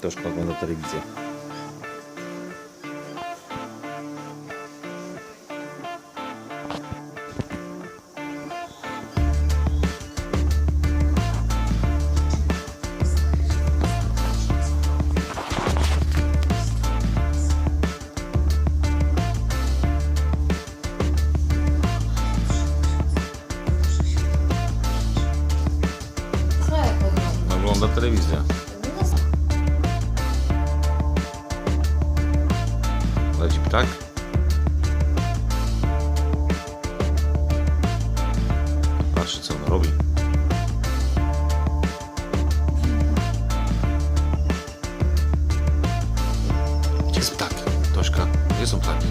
Toszka ogląda telewizję. Co jak ogląda? Ogląda telewizję. Leci ptak? Patrzy, co on robi. Gdzie jest ptak? Toszka, gdzie są ptaki?